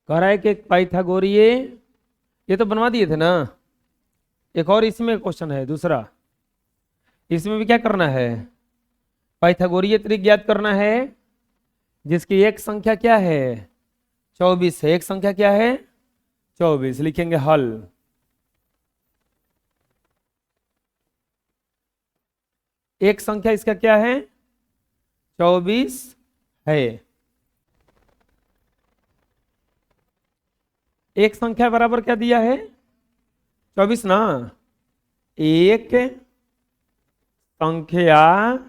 कह रहा है कि पाइथागोरीय, ये तो बनवा दिए थे ना। एक और इसमें क्वेश्चन है दूसरा, इसमें भी क्या करना है, पाइथागोरीय त्रिक ज्ञात करना है, जिसकी एक संख्या क्या है 24 है। एक संख्या क्या है 24। लिखेंगे हल। एक संख्या इसका क्या है 24 है। एक संख्या बराबर क्या दिया है 24 ना। एक संख्या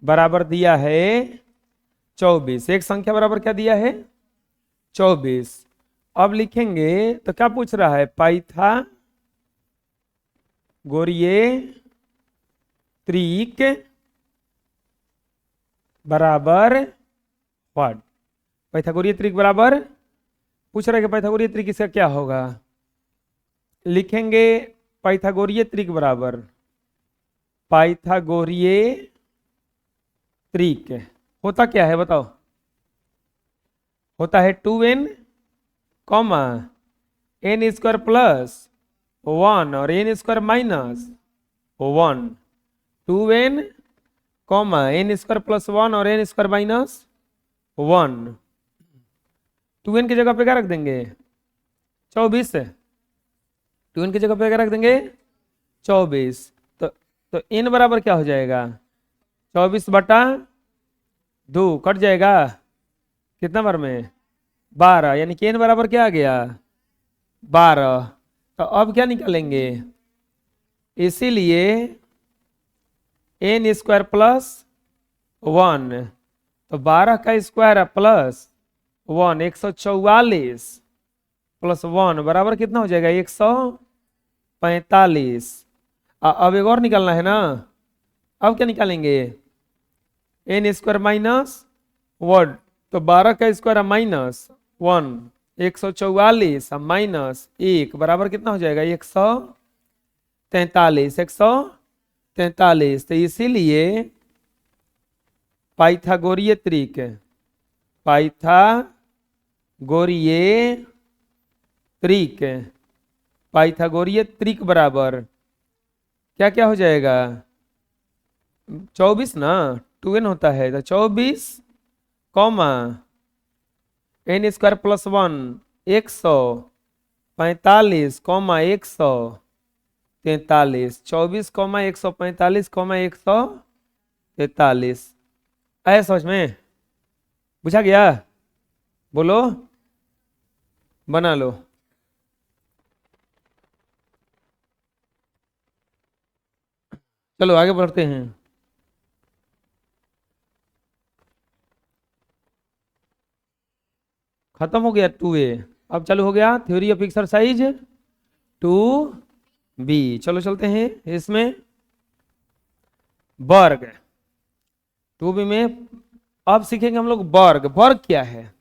बराबर दिया है 24। एक संख्या बराबर क्या दिया है 24। अब लिखेंगे तो क्या पूछ रहा है, पाइथागोरीय त्रिक बराबर व्हाट। पाइथागोरीय त्रिक बराबर पूछ रहा है कि पाइथागोरीय त्रिक इसका क्या होगा। लिखेंगे पाइथागोरीय त्रिक बराबर, पाइथागोरीय त्रिक होता क्या है बताओ। होता है 2n comma n square plus 1 और n square minus 1। 2n comma n square plus 1 और n स्क्वायर माइनस 1। 2n की जगह पे क्या रख देंगे 24। 2n की जगह पे क्या रख देंगे 24। तो n बराबर क्या हो जाएगा 24/2 कट जाएगा कितना बार में 12, यानी कि n बराबर क्या आ गया 12। तो अब क्या निकालेंगे, इसीलिए n स्क्वायर प्लस 1, तो 12 का स्क्वायर प्लस 1 144 प्लस 1 बराबर कितना हो जाएगा 145। अब एक और निकालना है ना। अब क्या निकालेंगे n स्क्वायर माइनस 1, तो 12 का स्क्वायर माइनस 1 144 माइनस 1 बराबर कितना हो जाएगा 143। 143। तो इसीलिए पाइथागोरीय त्रिक, पाइथागोरीय त्रिक, पाइथागोरीय त्रिक बराबर क्या क्या हो जाएगा 24 ना। 2n होता है तो 24 comma n square plus 1 145 comma 143। 24 comma 145 comma 143। आया समझ में, बुझा गया, बोलो बना लो। चलो आगे बढ़ते हैं। खत्म हो गया 2a। अब चालू हो गया थ्योरी ऑफ एक्सरसाइज 2b। चलो चलते हैं इसमें वर्ग 2b में। अब सीखेंगे हम लोग वर्ग। वर्ग क्या है,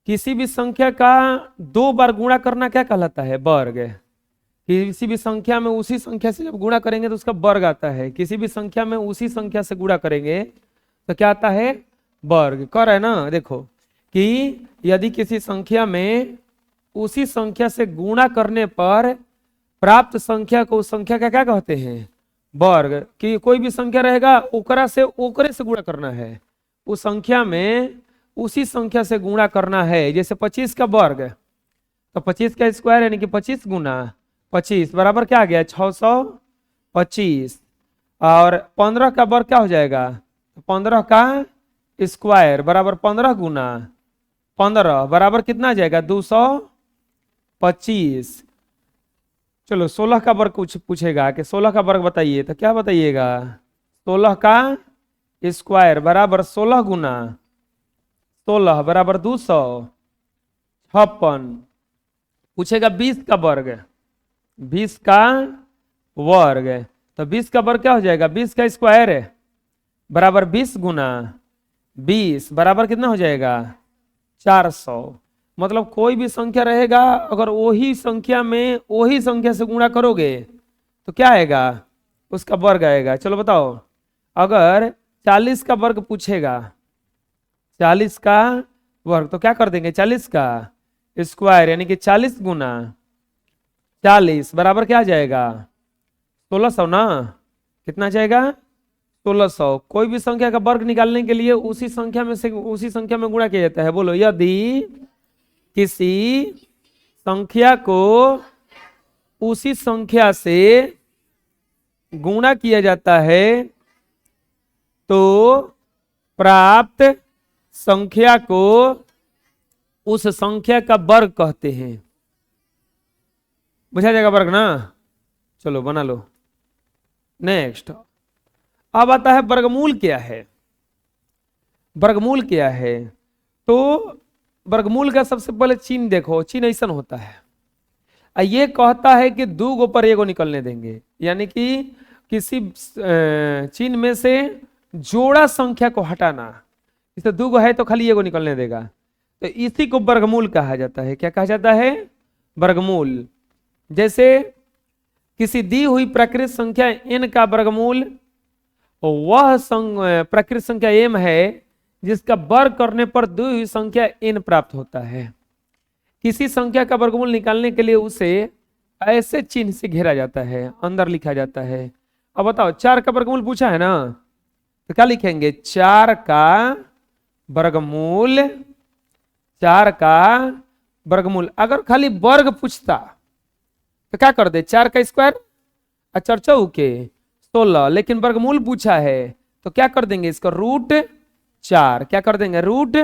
किसी भी संख्या का 2 बार गुणा करना क्या कहलाता है वर्ग। किसी भी संख्या में उसी संख्या से जब गुणा करेंगे तो उसका वर्ग आता है। किसी भी संख्या में उसी संख्या से गुणा करेंगे तो क्या आता है वर्ग। कर है ना, देखो कि यदि किसी संख्या में उसी संख्या से गुणा करने पर प्राप्त संख्या को उस संख्या का क्या कहते हैं वर्ग। कि कोई भी संख्या रहेगा ओकरे से गुणा करना है, उस संख्या में उसी संख्या से गुणा करना है। जैसे 25 का वर्ग, तो 25 का स्क्वायर यानी कि 25 गुना 25 बराबर क्या आ गया 625। और 15 का वर्ग क्या हो जाएगा 15 का स्क्वायर बराबर 15 गुना 15 बराबर कितना आ जाएगा 225। चलो 16 का वर्ग कुछ पूछेगा कि 16 का वर्ग बताइए, तो क्या बताइएगा 16 का स्क्वायर बराबर 16 गुना 16 बराबर 256। पूछेगा 20 का वर्ग, 20 का वर्ग, तो 20 का वर्ग क्या हो जाएगा 20 का स्क्वायर बराबर 20 गुना 20 बराबर कितना हो जाएगा 400। मतलब कोई भी संख्या रहेगा अगर वही संख्या में वही संख्या से गुणा करोगे तो क्या आएगा उसका वर्ग आएगा। चलो बताओ, अगर 40 का वर्ग पूछेगा, 40 का वर्ग, तो क्या कर देंगे 40 का स्क्वायर, यानी कि 40 गुना 40 बराबर क्या आ जाएगा 1600 ना। कितना जाएगा 1600। कोई भी संख्या का वर्ग निकालने के लिए उसी संख्या में से उसी संख्या में गुणा किया जाता है। बोलो, यदि किसी संख्या को उसी संख्या से गुणा किया जाता है तो प्राप्त संख्या को उस संख्या का वर्ग कहते हैं। बुझा जाएगा वर्ग ना। चलो बना लो। नेक्स्ट, अब आता है वर्गमूल क्या है। वर्गमूल क्या है, तो वर्गमूल का सबसे पहले चिन्ह देखो। चिन्ह ऐसा होता है, ये कहता है कि दो गो पर एगो निकलने देंगे, यानी कि किसी चिन्ह में से जोड़ा संख्या को हटाना। इसे दो गो है तो खाली एगो निकलने देगा, तो इसी को वर्गमूल कहा जाता है। क्या कहा जाता है वर्गमूल। जैसे किसी दी हुई प्राकृत संख्या n का वर्गमूल वह प्राकृत संख्या m है जिसका वर्ग करने पर दी हुई संख्या n प्राप्त होता है। किसी संख्या का वर्गमूल निकालने के लिए उसे ऐसे चिन्ह से घेरा जाता है, अंदर लिखा जाता है। अब बताओ 4 का वर्गमूल पूछा है ना, तो क्या लिखेंगे 4 का वर्गमूल। 4 का वर्गमूल। अगर खाली वर्ग पूछता तो क्या कर दे 4 का स्क्वायर, अच्छा 4 के 16, लेकिन वर्गमूल पूछा है तो क्या कर देंगे इसका रूट 4। क्या कर देंगे रूट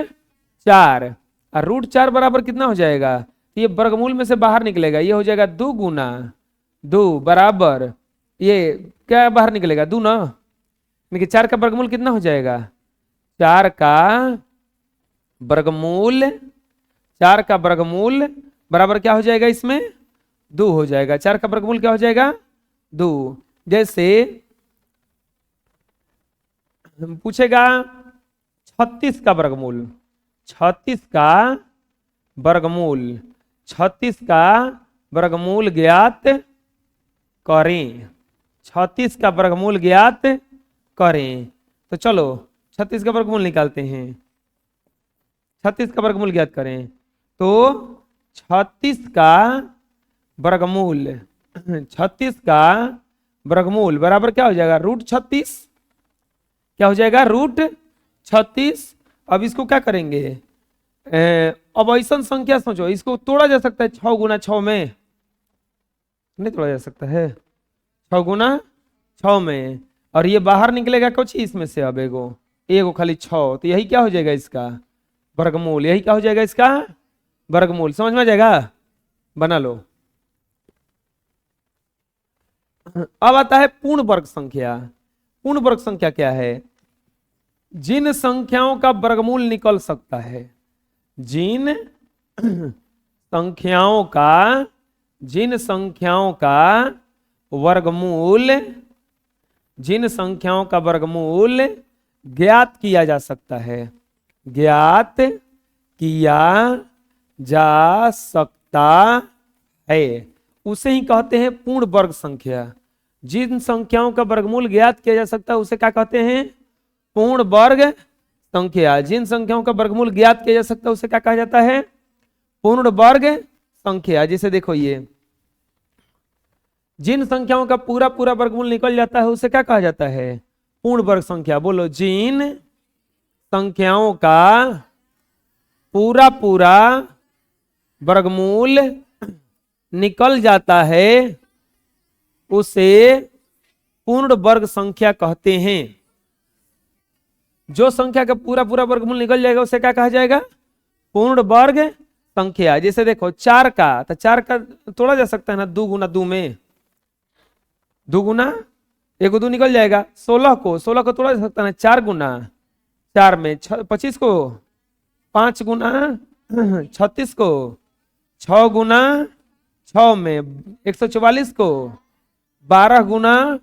4। और रूट 4 बराबर कितना हो जाएगा, ये वर्गमूल में से बाहर निकलेगा, ये हो जाएगा 2 गुना 2 बराबर ये क्या बाहर निकलेगा 2 ना। यानी 4 का वर्गमूल कितना हो जाएगा 4 का वर्गमूल। 4 का वर्गमूल बराबर क्या हो जाएगा इसमें 2 हो जाएगा। 4 का वर्गमूल क्या हो जाएगा 2। जैसे पूछेगा 36 का वर्गमूल। 36 का वर्गमूल। 36 का वर्गमूल ज्ञात करें। 36 का वर्गमूल ज्ञात करें। तो चलो 36 का वर्गमूल निकालते हैं। 36 का वर्गमूल ज्ञात करें तो 36 का वर्गमूल 36 का वर्गमूल बराबर क्या हो जाएगा रूट 36। क्या हो जाएगा रूट 36। अब इसको क्या करेंगे, अब ऐसा संख्या सोचो, इसको तोड़ा जा सकता है 6 गुना 6 में, नहीं तोड़ा जा सकता है 6 गुना 6 में, और ये बाहर निकलेगा कुछ इसमें से। अब एगो खाली 6, तो यही क्या हो जाएगा इसका वर्गमूल। यही क्या हो जाएगा इसका वर्गमूल। समझ में आ जाएगा, बना लो। अब आता है पूर्ण वर्ग संख्या। पूर्ण वर्ग संख्या क्या है, जिन संख्याओं का वर्गमूल निकल सकता है। जिन संख्याओं का वर्गमूल ज्ञात किया जा सकता है। ज्ञात किया जा सकता है उसे ही कहते हैं पूर्ण वर्ग संख्या। जिन संख्याओं का वर्गमूल ज्ञात किया जा सकता है उसे क्या कहते हैं पूर्ण वर्ग संख्या। जिन संख्याओं का वर्गमूल ज्ञात किया जा सकता है उसे क्या कहा जाता है पूर्ण वर्ग संख्या। जैसे देखो ये जिन संख्याओं का पूरा पूरा वर्गमूल निकल जाता है उसे क्या कहा जाता है पूर्ण वर्ग संख्या। बोलो, जिन संख्याओं का पूरा पूरा वर्गमूल निकल जाता है उसे पूर्ण वर्ग संख्या कहते हैं। जो संख्या का पूरा पूरा वर्गमूल निकल जाएगा उसे क्या कहा जाएगा पूर्ण वर्ग संख्या। जैसे देखो 4 का, तो 4 का तोड़ा जा सकता है ना 2 गुना 2 में, 2 गुना 1 2 निकल जाएगा। 16 को तोड़ा जा सकता है ना 4 गुना 4 में। 25 को 5 गुना 36 को 6 गुना 6 में। 144 को 12 गुना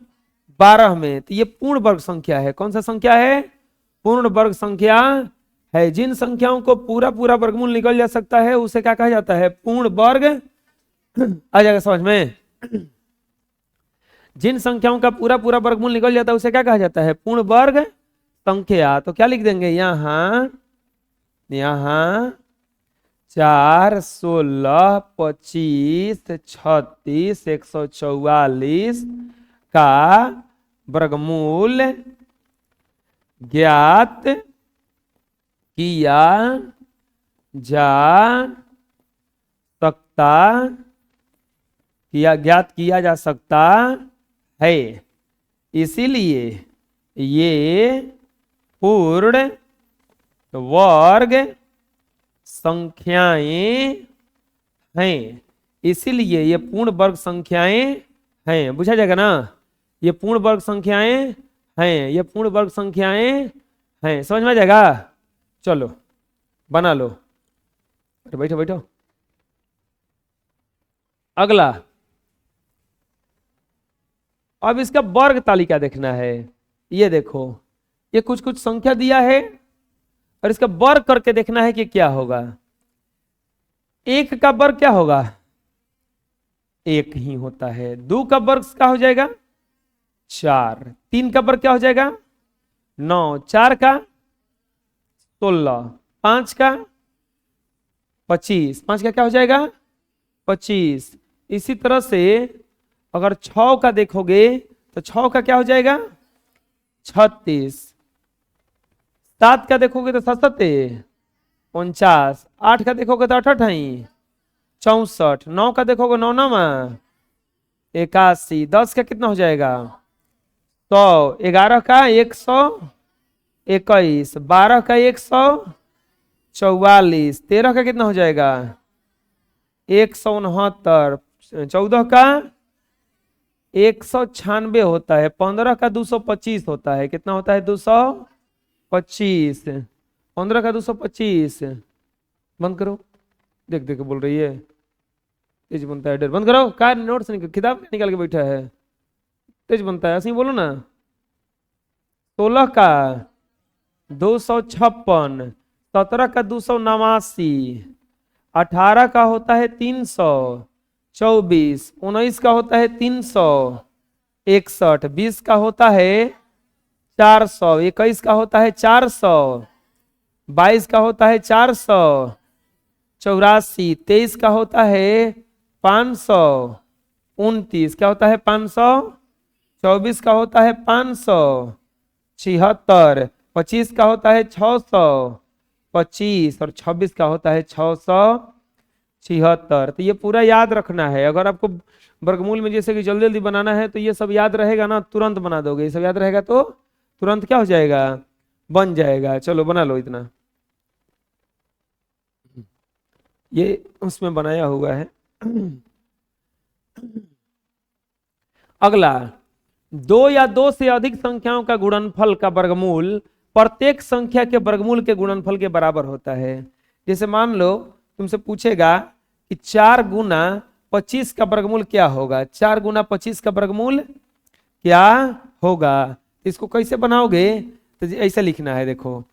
12 में। तो ये पूर्ण वर्ग संख्या है। कौन सा संख्या है पूर्ण वर्ग संख्या है। जिन संख्याओं को पूरा पूरा वर्गमूल निकल जा सकता है उसे क्या कहा जाता है पूर्ण वर्ग। आ जाएगा समझ में। जिन संख्याओं का पूरा पूरा वर्गमूल निकल जाता है उसे क्या कहा जाता है पूर्ण वर्ग संख्या। तो क्या लिख देंगे यहां 4, 16, 25, 36, 144 का वर्गमूल ज्ञात किया जा सकता ज्ञात किया जा सकता है। इसीलिए ये पूर्ण वर्ग संख्याएं हैं। इसीलिए ये पूर्ण वर्ग संख्याएं हैं। बुझा जाएगा ना, ये पूर्ण वर्ग संख्याएं हैं, ये पूर्ण वर्ग संख्याएं हैं। समझ में आ जाएगा। चलो बना लो। अरे बैठो बैठो। अगला, अब इसका वर्ग तालिका देखना है। ये देखो, ये कुछ कुछ संख्या दिया है और इसका वर्ग करके देखना है कि क्या होगा। एक का वर्ग क्या होगा? एक ही होता है। दो का वर्ग क्या हो जाएगा? 4। 3 का वर्ग क्या हो जाएगा? 9। 4 का 16। 5 का 25। 5 का क्या हो जाएगा? 25। इसी तरह से अगर 6 का देखोगे तो 6 का क्या हो जाएगा? 36। 7 का देखोगे तो 7 49। 8 का देखोगे तो 8 64। 9 का देखोगे 9 9 81। 10 का कितना हो जाएगा? 100। 11 का 121। 12 का 144। 13 का कितना हो जाएगा? 169। 14 का 196 होता है। 15 का 225 होता है। कितना होता है? 225। 15 का 225। बंद करो। देख देख बोल रही है, तेज बनता है डर। बंद करो। कार नोट से किताब निकाल के बैठा है, तेज बनता है। ऐसे ही बोलो ना। 16 का 256। 17 का 289। 18 का होता है 324। 19 का होता है 361। 20 का होता है 400। 21 का होता है 400। 22 का होता है 484। 23 का होता है 500। 29 क्या होता है? 500। 24 का होता है 576। 25 का होता है 625 और 26 का होता है 676। तो ये पूरा याद रखना है। अगर आपको वर्गमूल में जैसे कि जल्दी जल्दी बनाना है तो ये सब याद रहेगा ना, तुरंत बना दोगे। ये सब याद रहेगा तो तुरंत क्या हो जाएगा? बन जाएगा। चलो बना लो। इतना ये उसमें बनाया हुआ है। अगला, 2 या 2 से अधिक संख्याओं का गुणनफल का वर्गमूल प्रत्येक संख्या के वर्गमूल के गुणनफल के बराबर होता है। जैसे मान लो तुमसे पूछेगा कि 4 गुना 25 का वर्गमूल क्या होगा? 4 गुना 25 का वर्गमूल क्या होगा? इसको कैसे बनाओगे? तो ऐसे लिखना है। देखो,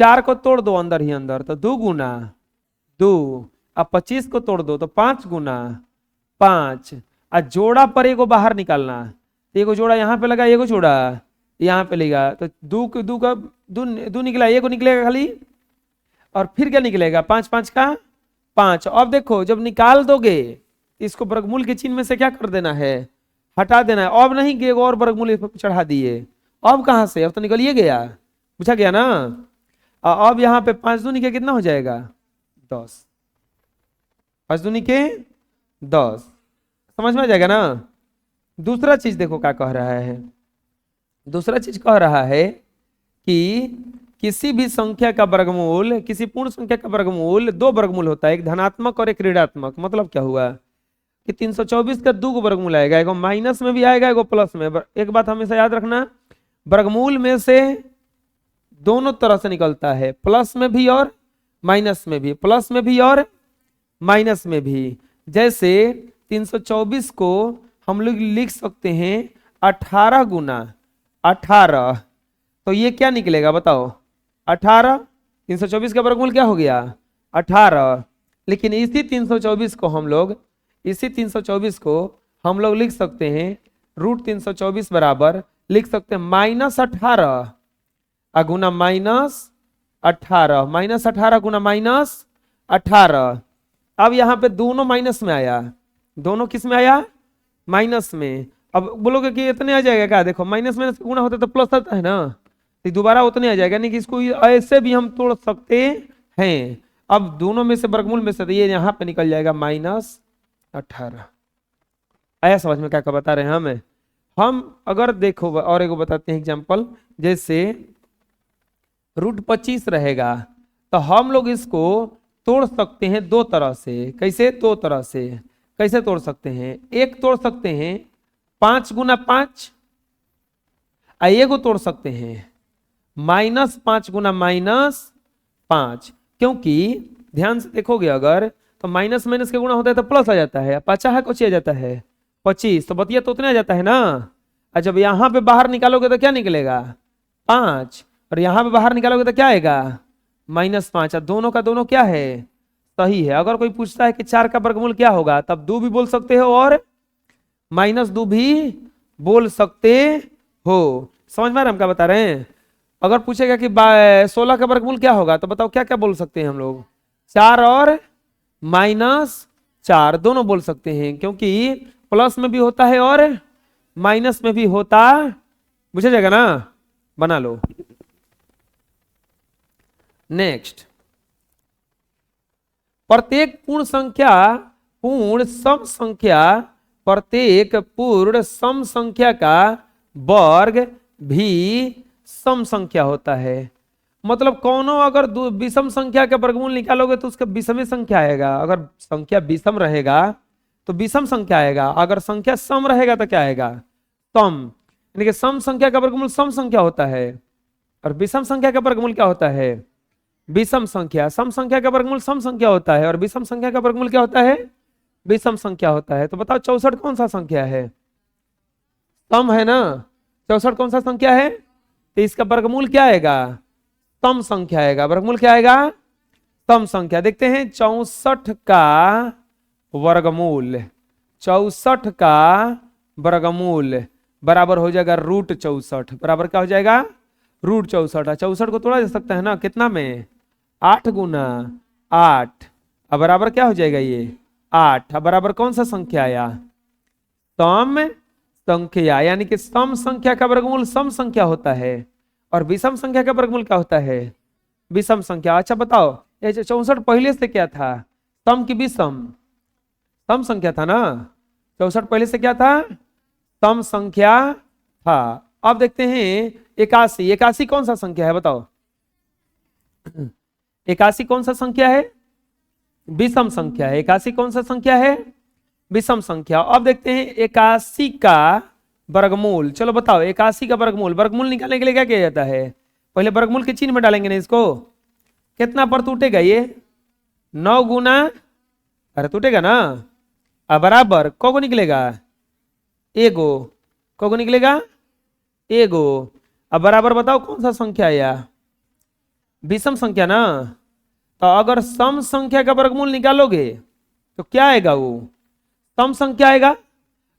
4 को तोड़ दो अंदर ही अंदर, तो 2 गुना 2। अब 25 को तोड़ दो तो 5 गुना 5। और जोड़ा पर एगो बाहर निकालना। एगो जोड़ा यहाँ पे लगा, एगो जोड़ा यहाँ पे लेगा, तो 2 का 2 निकला, एगो निकलेगा खाली। और फिर क्या निकलेगा? 5 5 का 5। अब देखो, जब निकाल दोगे इसको वर्गमूल के चिन्ह में से क्या कर देना है? हटा देना है। अब नहीं कि एगो और वर्गमूल चढ़ा दिए। अब कहां से? अब तो निकलिए गया। पूछा गया ना। अब यहाँ पे 5 दूनी के कितना हो जाएगा? 10। 5 दूनी के 10। समझ में आ जाएगा ना। दूसरा चीज देखो क्या कह रहा है। दूसरा चीज कह रहा है कि किसी भी संख्या का वर्गमूल, किसी पूर्ण संख्या का वर्गमूल 2 वर्गमूल होता है, एक धनात्मक और एक ऋणात्मक। मतलब क्या हुआ कि 324 का 2 वर्गमूल आएगा, एगो माइनस में भी आएगा, एगो प्लस में। एक बात हमेशा याद रखना, वर्गमूल में से दोनों तरह से निकलता है, प्लस में भी और माइनस में भी। प्लस में भी और माइनस में भी। जैसे 324 को हम लोग लिख सकते हैं 18 गुना 18। तो ये क्या निकलेगा बताओ? 18। 324 का वर्गमूल क्या हो गया? 18। लेकिन इसी 324 को हम लोग लिख सकते हैं √324 बराबर लिख सकते हैं -18 गुना -18। -18 गुना 18। अब यहाँ पे दोनों माइनस में आया, दोनों किस में आया, माइनस में। अब बोलोगे कि इतने आ जाएगा क्या, देखो माइनस माइनस गुणा होता है तो प्लस आता है ना, तो दोबारा उतने आ जाएगा, यानी कि इसको ऐसे भी हम तोड़ सकते हैं। अब दोनों में से वर्गमूल में से तो ये यहाँ पे निकल जाएगा -18। आया समझ में क्या क्या बता रहे हैं हमें हम। अगर देखो और एक बताते हैं एग्जाम्पल, जैसे √25 रहेगा तो हम लोग इसको तोड़ सकते हैं दो तरह से। कैसे, दो तरह से कैसे तोड़ सकते हैं, एक तोड़ सकते हैं 5 × 5, एक तोड़ सकते हैं -5 × -5। क्योंकि ध्यान से देखोगे अगर तो माइनस माइनस के गुणा होता है तो प्लस आ जाता है, 50 कुछ आ जाता है 25, तो बतिया तो उतने आ जाता है ना। और जब यहां पे बाहर निकालोगे तो क्या निकलेगा 5, और यहां पे बाहर निकालोगे तो क्या आएगा -5। दोनों का दोनों क्या है, सही है। अगर कोई पूछता है कि 4 का वर्गमूल क्या होगा, तब 2 भी बोल सकते हो और -2 भी बोल सकते हो। समझ में आ रहा हम क्या बता रहे हैं। अगर पूछेगा कि 16 का वर्गमूल क्या होगा, तो बताओ क्या क्या बोल सकते हैं हम लोग, 4 और -4 दोनों बोल सकते हैं, क्योंकि प्लस में भी होता है और माइनस में भी होता, बुझा जाएगा ना, बना लो। नेक्स्ट, प्रत्येक पूर्ण संख्या पूर्ण सम संख्या, प्रत्येक पूर्ण सम संख्या का वर्ग भी सम संख्या होता है। मतलब कौनो अगर विषम संख्या का वर्गमूल निकालोगे तो उसका विषम संख्या आएगा। अगर संख्या विषम रहेगा तो विषम संख्या आएगा, अगर संख्या सम रहेगा तो क्या आएगा, सम। यानी कि सम संख्या का वर्गमूल सम संख्या होता है और विषम संख्या का वर्गमूल क्या होता है, विषम संख्या। सम संख्या का वर्गमूल सम संख्या होता है और विषम संख्या का वर्गमूल क्या होता है, विषम संख्या होता है। तो बताओ 64 कौन सा संख्या है, सम है ना। 64 कौन सा संख्या है, तो इसका वर्गमूल क्या आएगा, सम संख्या आएगा। वर्गमूल क्या आएगा, सम संख्या। देखते हैं 64 का वर्गमूल, 64 का वर्गमूल बराबर हो जाएगा √64, बराबर क्या हो जाएगा √64। 64 को तोड़ा जा सकता है ना, कितना में 8 × 8, अब बराबर क्या हो जाएगा ये 8। अब बराबर कौन सा संख्या आया, सम संख्या। यानी कि सम संख्या का वर्गमूल सम संख्या होता है और विषम संख्या का वर्गमूल क्या होता है, विषम संख्या। अच्छा बताओ ये 64 पहले से क्या था, सम की विषम, सम संख्या था ना। 64 पहले से क्या था, सम संख्या था। अब देखते हैं 81। 81 कौन सा संख्या है बताओ, 81 कौन सा संख्या है, विषम संख्या है। 81 कौन सा संख्या है, विषम संख्या। अब देखते हैं 81 का वर्गमूल। चलो बताओ 81 का वर्गमूल, वर्गमूल निकालने के लिए क्या किया जाता है, पहले वर्गमूल के चिन्ह में डालेंगे ना इसको। कितना पर टूटेगा ये, 9 गुना, अरे टूटेगा ना, अब बराबर को निकलेगा, एगो को निकलेगा, एगो। अब बराबर बताओ कौन सा संख्या आया, विषम संख्या ना। तो अगर सम संख्या का वर्गमूल निकालोगे तो क्या आएगा, वो सम संख्या आएगा।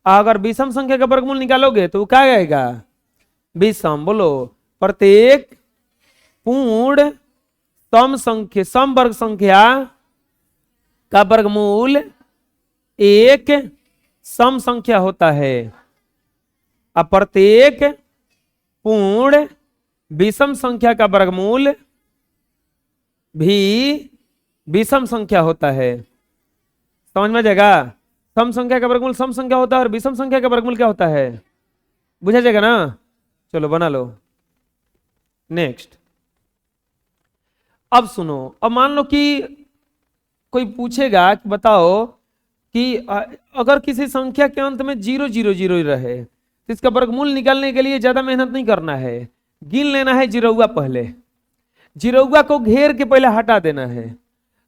अगर विषम संख्या का वर्गमूल निकालोगे तो क्या आएगा, विषम। बोलो, प्रत्येक पूर्ण सम संख्या, सम वर्ग संख्या का वर्गमूल एक सम संख्या होता है, अब प्रत्येक पूर्ण विषम संख्या का वर्गमूल भी विषम संख्या होता है। समझ में जाएगा, सम संख्या का वर्गमूल सम संख्या होता है और विषम संख्या का वर्गमूल क्या होता है, बुझा जाएगा ना। चलो बना लो। नेक्स्ट, अब सुनो, अब मान लो कि कोई पूछेगा कि बताओ कि अगर किसी संख्या के अंत में 0 0 0 रहे तो इसका वर्गमूल निकालने के लिए ज्यादा मेहनत नहीं करना है, गिन लेना है जीरोवा। पहले जीरोवा को घेर के पहले हटा देना है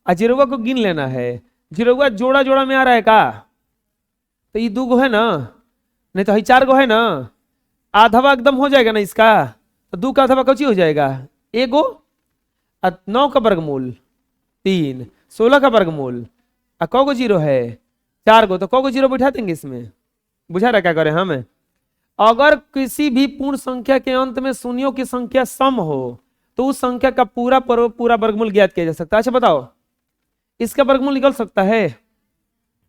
और जीरोवा को गिन लेना है। जीरोवा जोड़ा जोड़ा में आ रहा है का, तो ये 2 गो है ना, नहीं तो 4 गो है ना, आधवा एकदम हो जाएगा ना इसका, तो 2 का आधवा कौची हो जाएगा, एगो। 9 का वर्गमूल 3, 16 का वर्गमूल कौ गो 0 है, 4 गो, तो कौ गो 0 बैठा देंगे इसमें। बुझा रहा क्या करें हम। अगर किसी भी पूर्ण संख्या के अंत में शून्यों की संख्या सम हो तो उस संख्या का पूरा वर्गमूल ज्ञात किया जा सकता है। अच्छा बताओ इसका वर्गमूल निकल सकता है?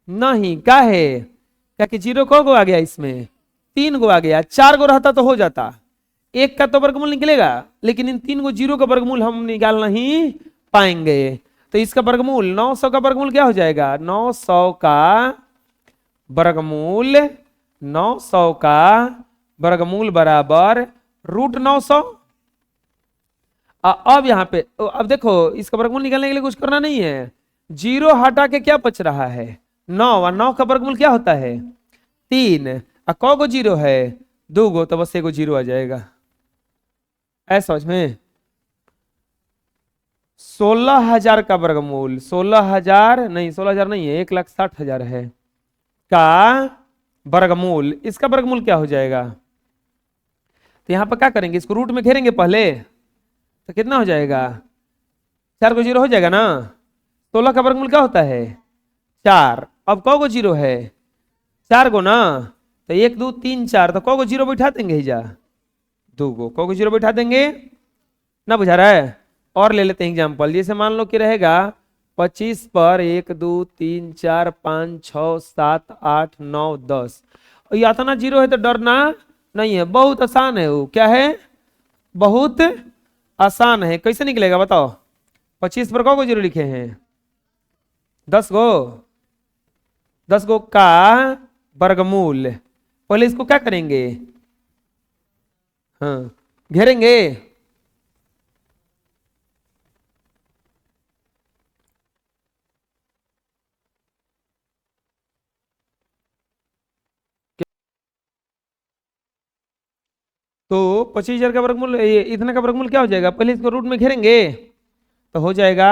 नहीं। क्या है? क्या कि 0 को आ गया, इसमें 3 गो आ गया, 4 गो रहता तो हो जाता, एक का तो वर्गमूल निकलेगा, लेकिन इन 3 गो 0 का वर्गमूल हम निकाल नहीं पाएंगे। तो इसका वर्गमूल 900 का वर्गमूल क्या हो जाएगा? 900 का वर्गमूल, 900 का वर्गमूल बराबर √900। अब यहां पे अब देखो, इसका वर्गमूल निकालने के लिए कुछ करना नहीं है, 0 हटा के क्या बच रहा है? 9, और 9 का वर्गमूल क्या होता है? 3। और कौ गो 0 है? 2 गो, तो बस 1 गो 0 आ जाएगा। ऐसा समझ में? 16,000 का वर्गमूल, 16,000 नहीं, 16,000 नहीं है, 1,60,000 है का वर्गमूल, इसका वर्गमूल क्या हो जाएगा? तो यहां पर क्या करेंगे, इसको रूट में घेरेंगे पहले, तो कितना हो जाएगा? 4 को 0 हो जाएगा ना। 16 का वर्गमूल क्या होता है? 4। अब कौ गो 0 है? 4 गो ना, तो 1 2 3 4, तो कौ गो 0 बैठा देंगे ही जा? 2 गो। कौ गो 0 बैठा देंगे ना, बुझा रहा है? और ले लेते हैं एग्जाम्पल, जैसे मान लो कि रहेगा 25 पर 1 2 3 4 5 6 7 8 9 10, और ये इतना 0 है तो डरना नहीं है, बहुत आसान है वो। क्या है? बहुत आसान है। कैसे निकलेगा बताओ? 25 पर कौ गो 0 लिखे हैं? 10 गो। 10 गो का वर्गमूल, पहले इसको क्या करेंगे? हाँ, घेरेंगे। तो 25,000 का वर्गमूल, इतना का वर्गमूल क्या हो जाएगा? पहले इसको रूट में घेरेंगे, तो हो जाएगा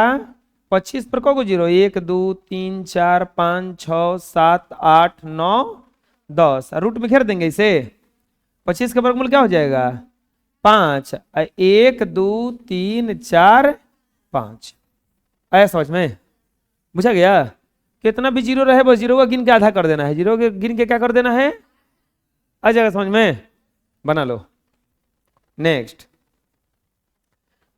25 पर कौ गो 0? 1 2 3 4 5 6 7 8 9 10, रूट में घेर देंगे इसे। 25 का वर्गमूल क्या हो जाएगा? 5। 1 2 3 4 5। आया समझ में? बुझा गया? कितना भी 0 रहे, बस 0 का गिन के आधा कर देना है, 0 के गिन के क्या कर देना है? आ जाएगा समझ में? बना लो। नेक्स्ट,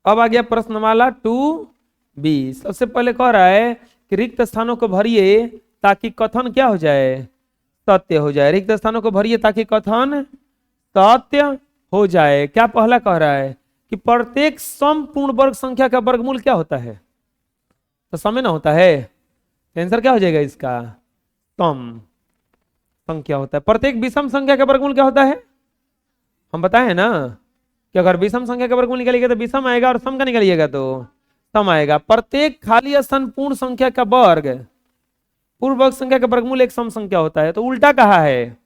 अब आ गया प्रश्नमाला 2B। सबसे पहले कह रहा है कि रिक्त स्थानों को भरिए ताकि कथन क्या हो जाए? सत्य हो जाए। रिक्त स्थानों को भरिए ताकि कथन सत्य हो जाए। क्या पहला कह रहा है कि प्रत्येक समपूर्ण वर्ग संख्या का वर्गमूल क्या होता है? तो समय ना होता है, आंसर क्या हो जाएगा इसका? सम संख्या होता है। प्रत्येक विषम संख्या का वर्गमूल क्या होता है? हम बताए ना कि अगर विषम संख्या का वर्गमूल निकालिएगा तो विषम आएगा, और सम का निकालिएगा तो सम आएगा। प्रत्येक खाली स्थान पूर्ण संख्या का वर्ग, पूर्ण वर्ग संख्या का वर्गमूल एक सम संख्या होता है। तो उल्टा कहा है,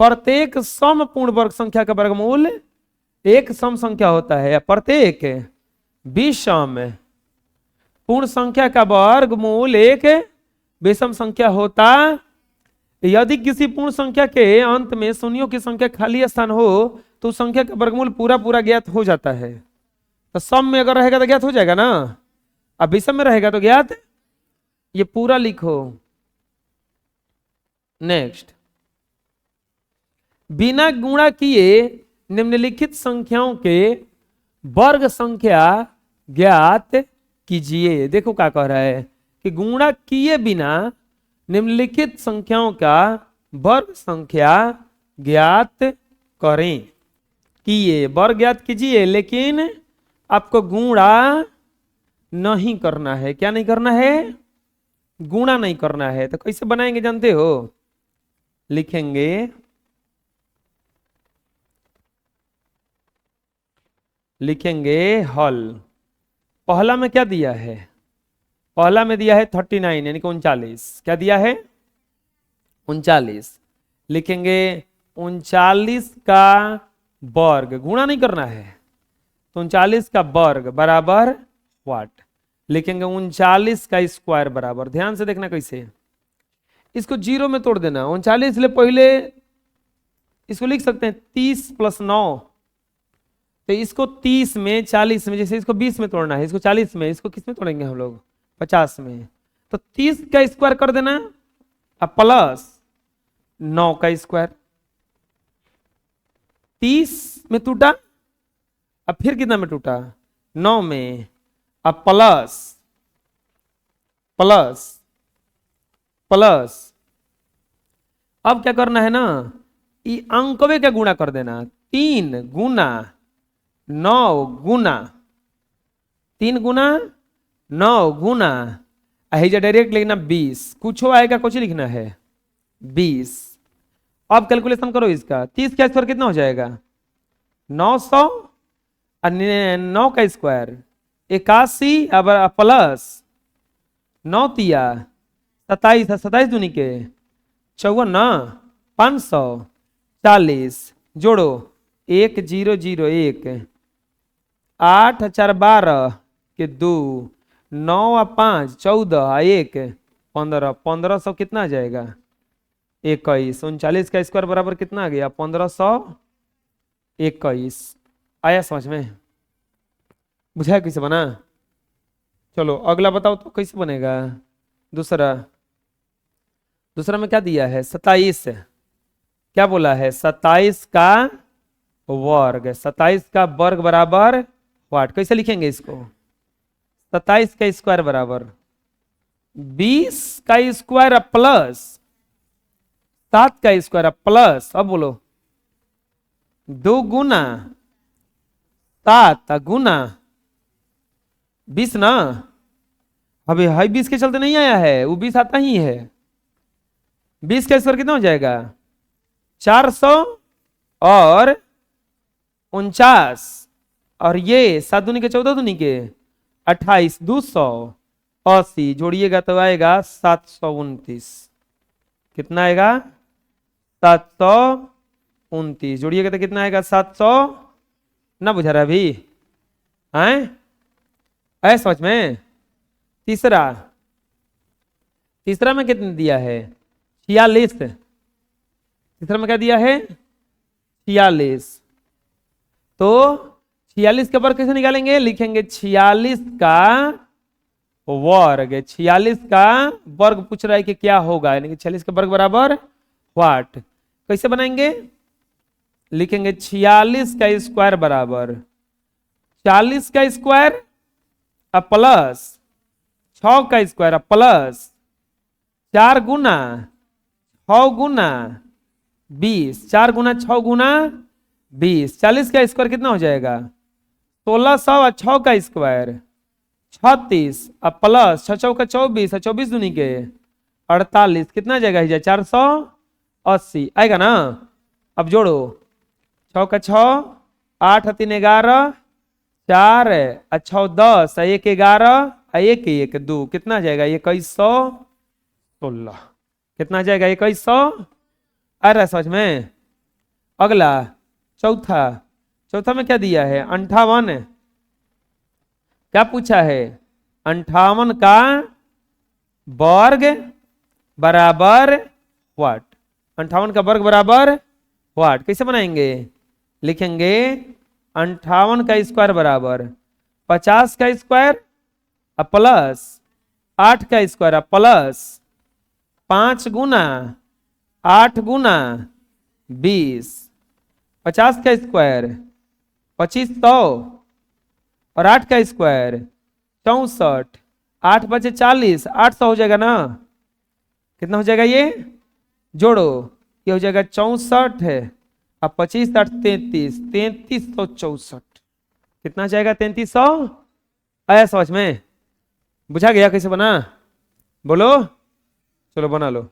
प्रत्येक सम पूर्ण वर्ग संख्या का वर्गमूल एक सम संख्या होता है, या प्रत्येक विषम पूर्ण संख्या का वर्गमूल एक विषम संख्या होता। यदि किसी पूर्ण संख्या के अंत में शून्यों की संख्या खाली स्थान हो तो उस संख्या का वर्गमूल पूरा पूरा ज्ञात हो जाता है। तो सम में अगर रहेगा तो ज्ञात हो जाएगा ना, अब विषम में रहेगा तो ज्ञात। ये पूरा लिखो। नेक्स्ट, बिना गुणा किए निम्नलिखित संख्याओं के वर्ग संख्या ज्ञात कीजिए। देखो क्या कह रहा है कि गुणा किए बिना निम्नलिखित संख्याओं का वर्ग संख्या ज्ञात करें। किए वर्ग ज्ञात कीजिए, लेकिन आपको गुणा नहीं करना है। क्या नहीं करना है? गुणा नहीं करना है। तो कैसे बनाएंगे जानते हो? लिखेंगे हल। पहला में क्या दिया है? पहला में दिया है 39 यानी कि 39। क्या दिया है? 39। लिखेंगे 39 का वर्ग, गुणा नहीं करना है, तो 39 का वर्ग बराबर व्हाट? लिखेंगे 39 का स्क्वायर बराबर, ध्यान से देखना कैसे, इसको 0 में तोड़ देना। 39 ले पहले इसको लिख सकते हैं 30 + 9, तो इसको 30 में 40 में, जैसे इसको 20 में तोड़ना है, इसको 40 में, इसको किस में तोड़ेंगे हम लोग? 50 में। तो 30 का स्क्वायर कर देना, अब प्लस 9 का स्क्वायर। 30 में टूटा, अब फिर कितना में टूटा? 9 में, अब प्लस प्लस प्लस, अब क्या करना है ना, ये अंकवे का गुणा कर देना, 3 गुना 9 गुना 3 गुना 9 गुना हिजा डायरेक्ट लिखना 20, कुछ आएगा कुछ लिखना है 20। अब कैलकुलेशन करो इसका, 30 का स्क्वायर कितना हो जाएगा 900 और 9 का स्क्वायर 81, अब प्लस 9 तिया 27, 27 दूनी के 54, 540, जोड़ो 1001, 8 4 12 के 2, 9 और 5 14, 1 15, 1500 कितना आ जाएगा 21, 39 का स्क्वायर बराबर कितना आ गया 1521। आया समझ में, बुझाया कैसे बना? चलो अगला बताओ तो कैसे बनेगा। दूसरा में क्या दिया है 27, क्या बोला है 27 का वर्ग, 27 का वर्ग बराबर व्हाट, कैसे लिखेंगे इसको, 27 का स्क्वायर बराबर 20 का स्क्वायर प्लस 7 का स्क्वायर प्लस, अब बोलो 2 गुना 7 गुना 20 ना, अभी हाई 20 के चलते नहीं आया है, वो 20 आता ही है। 20 का स्क्वायर कितना हो जाएगा 400 और 49, और ये 7 दूनी के 14 दूनी के 28, 280, जोड़िएगा तो आएगा 729, कितना आएगा 729, जोड़िएगा तो कितना आएगा 700, ना बुझा रहा अभी हैं, आया समझ में। तीसरा में कितने दिया है 46, तीसरा में क्या दिया है 46, तो 46 का वर्ग कैसे निकालेंगे, लिखेंगे 46 का वर्ग, 46 का वर्ग पूछ रहा है कि क्या होगा, यानी कि 46 का वर्ग बराबर व्हाट, कैसे बनाएंगे, लिखेंगे 46 का स्क्वायर बराबर 40 का स्क्वायर प्लस 6 का स्क्वायर प्लस 4 गुना 6 गुना 20, 4 गुना 6 गुना 20, 40 का स्क्वायर कितना हो जाएगा 1600 और 6 का स्क्वायर 36 और प्लस 6 चौका 24 और 24 दूनी के 48, कितना आ जाएगा 480 आएगा ना। अब जोड़ो 6 का 6, 8 3 11, 4 और 6 10, 1 11, 1 1 2, कितना आ जाएगा 2116, कितना आ जाएगा 2100, आ रहा है समझ में। अगला चौथा में क्या दिया है 58, क्या पूछा है 58 का वर्ग बराबर व्हाट, 58 का वर्ग बराबर व्हाट, कैसे बनाएंगे, लिखेंगे 58 का स्क्वायर बराबर 50 का स्क्वायर प्लस 8 का स्क्वायर प्लस 5 गुना 8 गुना 20, 50 का स्क्वायर 2500 और 8 का स्क्वायर 64, 8 बचे 40, 800 हो जाएगा ना, कितना हो जाएगा ये, जोड़ो ये हो जाएगा 64 है अब 25 8 33, 3364, कितना जाएगा 3300, आया समझ में, बुझा गया कैसे बना, बोलो चलो बना लो।